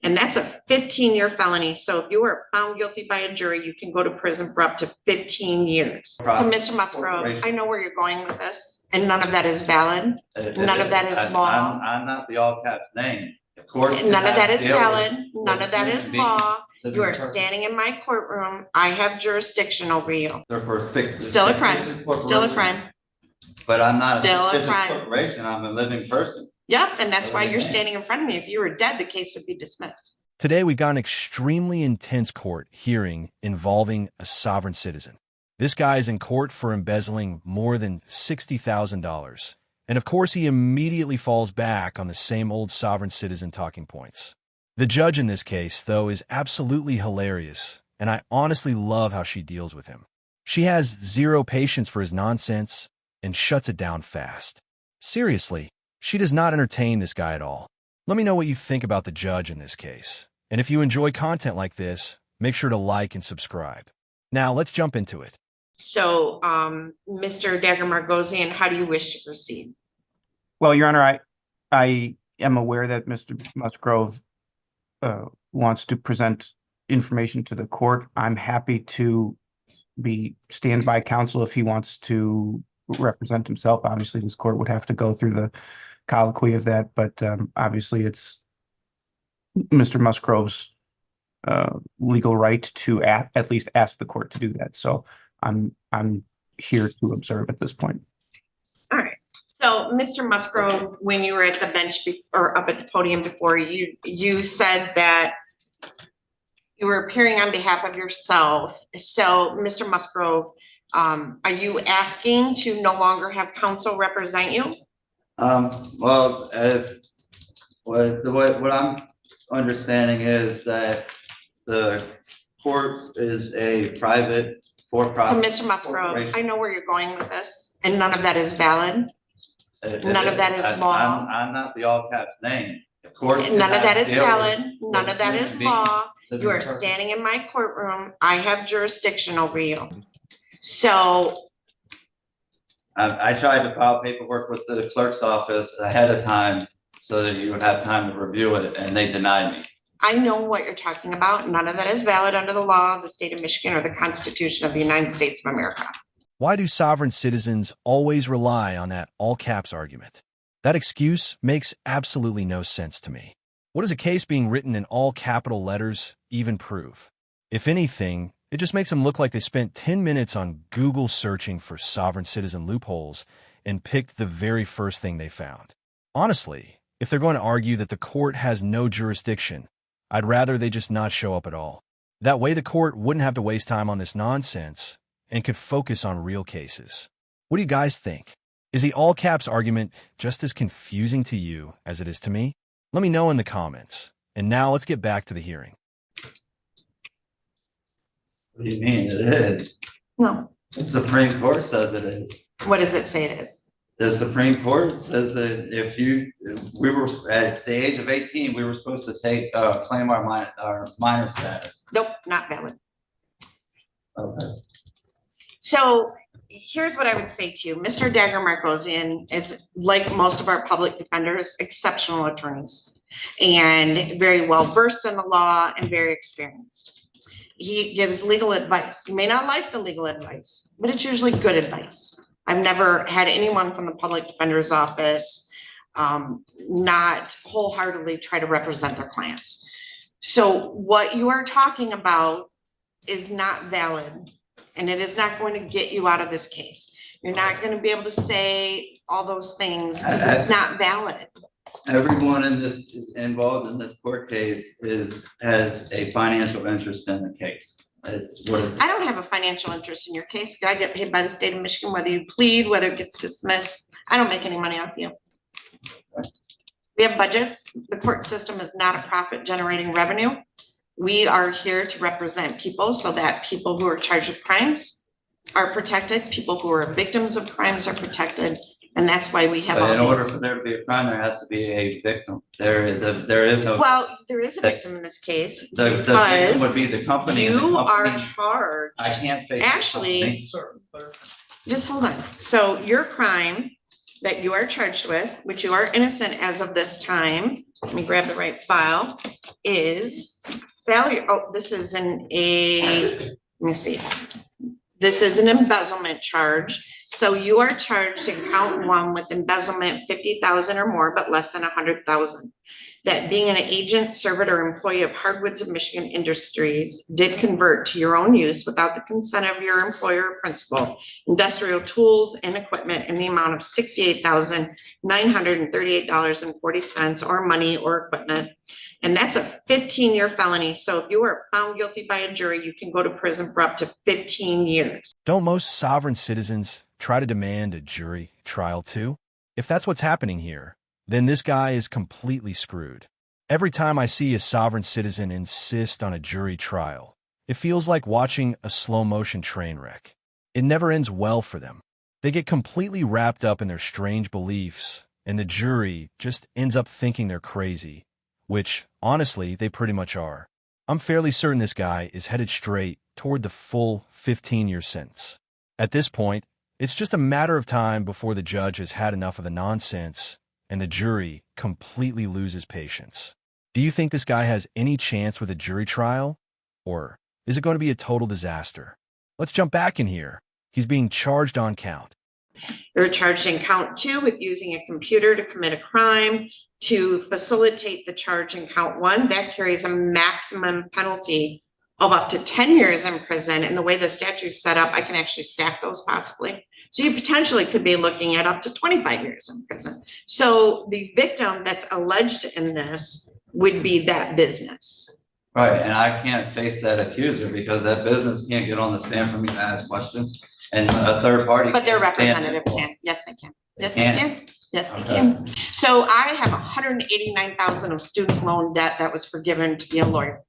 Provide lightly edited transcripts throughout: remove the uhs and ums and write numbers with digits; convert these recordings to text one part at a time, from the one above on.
And that's a 15-year felony. So if you are found guilty by a jury, you can go to prison for up to 15 years. So Mr. Musgrove, I know where you're going with this, and none of that is valid. None of that is law. I'm not the all caps name. Of course. None of that is valid. None of that is law. You are standing in my courtroom. I have jurisdiction over you. Still a crime. Still a crime. But I'm not still a corporation. I'm a living person. Yep, and that's why you're standing in front of me. If you were dead, the case would be dismissed. Today, we've got an extremely intense court hearing involving a sovereign citizen. This guy is in court for embezzling more than $60,000. And of course, he immediately falls back on the same old sovereign citizen talking points. The judge in this case, though, is absolutely hilarious, and I honestly love how she deals with him. She has zero patience for his nonsense and shuts it down fast. Seriously, she does not entertain this guy at all. Let me know what you think about the judge in this case. And if you enjoy content like this, make sure to like and subscribe. Now, let's jump into it. So, Mr. Dagger-Margosian, how do you wish to proceed? Well, Your Honor, I am aware that Mr. Musgrove wants to present information to the court. I'm happy to be standby counsel if he wants to represent himself. Obviously, this court would have to go through the colloquy of that, but obviously it's Mr. Musgrove's legal right to at least ask the court to do that. So I'm here to observe at this point. All right. So, Mr. Musgrove, when you were at the bench or up at the podium before, you said that you were appearing on behalf of yourself. So, Mr. Musgrove, are you asking to no longer have counsel represent you? Well, what I'm understanding is that the courts is a private for-profit. So, Mr. Musgrove, I know where you're going with this, and none of that is valid. None of that is law. I'm not the all caps name. Of course. None of that is valid. None of that is law. You are standing in my courtroom. I have jurisdiction over you. So I tried to file paperwork with the clerk's office ahead of time so that you would have time to review it, and they denied me. I know what you're talking about. None of that is valid under the law of the state of Michigan or the Constitution of the United States of America. Why do sovereign citizens always rely on that all caps argument? That excuse makes absolutely no sense to me. What does a case being written in all capital letters even prove? If anything, it just makes them look like they spent 10 minutes on Google searching for sovereign citizen loopholes and picked the very first thing they found. Honestly, if they're going to argue that the court has no jurisdiction, I'd rather they just not show up at all. That way the court wouldn't have to waste time on this nonsense and could focus on real cases. What do you guys think? Is the all caps argument just as confusing to you as it is to me? Let me know in the comments. And now let's get back to the hearing. What do you mean it is? No. The Supreme Court says it is. What does it say it is? The Supreme Court says that if we were at the age of 18, we were supposed to claim our minor status. Nope, not valid. Okay. So here's what I would say to you. Mr. Dagger-Margosian is, like most of our public defenders, exceptional attorneys and very well versed in the law and very experienced. He gives legal advice. You may not like the legal advice, but it's usually good advice. I've never had anyone from the public defender's office not wholeheartedly try to represent their clients. So what you are talking about is not valid, and it is not going to get you out of this case. You're not going to be able to say all those things because it's not valid. Everyone involved in this court case has a financial interest in the case. I don't have a financial interest in your case. I get paid by the state of Michigan, whether you plead, whether it gets dismissed. I don't make any money off you. We have budgets. The court system is not a profit generating revenue. We are here to represent people so that people who are charged with crimes are protected. People who are victims of crimes are protected. And that's why we have in order for there to be a crime, there has to be a victim. There is no. Well, there is a victim in this case. The victim would be the company. You are charged. I can't face actually. Just hold on. So your crime that you are charged with, which you are innocent as of this time, let me grab the right file, is failure. Oh, this is let me see. This is an embezzlement charge. So you are charged in count one with embezzlement 50,000 or more, but less than 100,000. That being an agent, servant, or employee of Hardwoods of Michigan Industries did convert to your own use without the consent of your employer or principal industrial tools and equipment in the amount of $68,938.40 or money or equipment. And that's a 15-year felony. So if you are found guilty by a jury, you can go to prison for up to 15 years. Don't most sovereign citizens try to demand a jury trial too? If that's what's happening here, then this guy is completely screwed. Every time I see a sovereign citizen insist on a jury trial, it feels like watching a slow-motion train wreck. It never ends well for them. They get completely wrapped up in their strange beliefs, and the jury just ends up thinking they're crazy, which, honestly, they pretty much are. I'm fairly certain this guy is headed straight toward the full 15-year sentence. At this point, it's just a matter of time before the judge has had enough of the nonsense and the jury completely loses patience. Do you think this guy has any chance with a jury trial? Or is it going to be a total disaster? Let's jump back in here. He's being charged on count. You're charged in count two with using a computer to commit a crime. To facilitate the charge in count one, that carries a maximum penalty of up to 10 years in prison. And the way the statute's set up, I can actually stack those possibly. So you potentially could be looking at up to 25 years in prison. So the victim that's alleged in this would be that business. Right, and I can't face that accuser because that business can't get on the stand for me to ask questions, and a third party. But their can't stand representative it. can. Yes, they can. Yes, They they can? can. Yes, they Okay. can. So I have 189,000 of student loan debt that was forgiven to be a lawyer.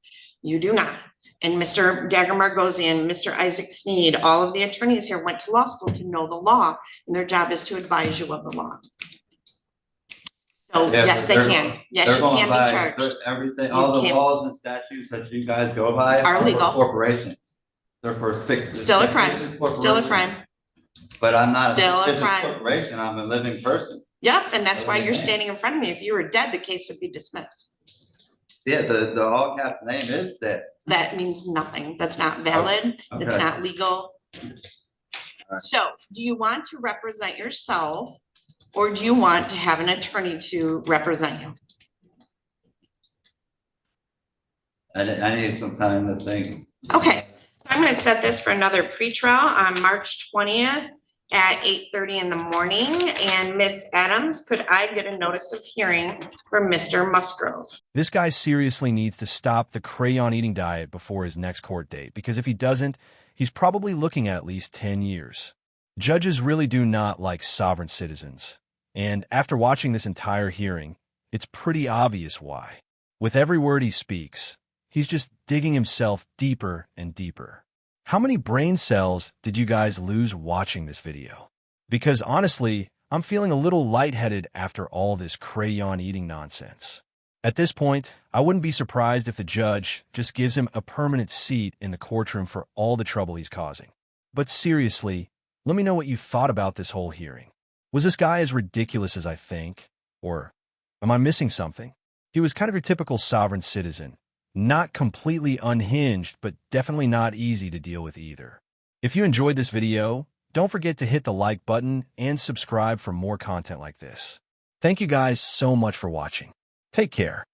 You do not. And Mr. Dagger Margosian, Mr. Isaac Sneed, all of the attorneys here went to law school to know the law, and their job is to advise you of the law. So Yeah, yes, they they're can. going- Yes, They're you going can be by charged. everything, You all the can't- laws and statutes that you guys go by Are for legal. corporations. They're for fictitious. Still a crime. Still a corporations. crime. But I'm not Still a a fictitious crime. corporation, I'm a living person. Yep, and that's why you're Okay. standing in front of me. If you were dead, the case would be dismissed. Yeah, the all caps name is that. That means nothing. That's not valid. It's Okay. not legal. right. So do you want to represent yourself or do you want to have an attorney to represent you? I need some time to think. Okay, so I'm gonna set this for another pretrial on March 20th at 8:30 in the morning. And Miss Adams, could I get a notice of hearing for Mr. Musgrove? This guy seriously needs to stop the crayon eating diet before his next court date, because if he doesn't, he's probably looking at least 10 years. Judges really do not like sovereign citizens. And after watching this entire hearing, it's pretty obvious why. With every word he speaks, he's just digging himself deeper and deeper. How many brain cells did you guys lose watching this video? Because honestly, I'm feeling a little lightheaded after all this crayon eating nonsense. At this point, I wouldn't be surprised if the judge just gives him a permanent seat in the courtroom for all the trouble he's causing. But seriously, let me know what you thought about this whole hearing. Was this guy as ridiculous as I think? Or am I missing something? He was kind of your typical sovereign citizen. Not completely unhinged, but definitely not easy to deal with either. If you enjoyed this video, don't forget to hit the like button and subscribe for more content like this. Thank you guys so much for watching. Take care.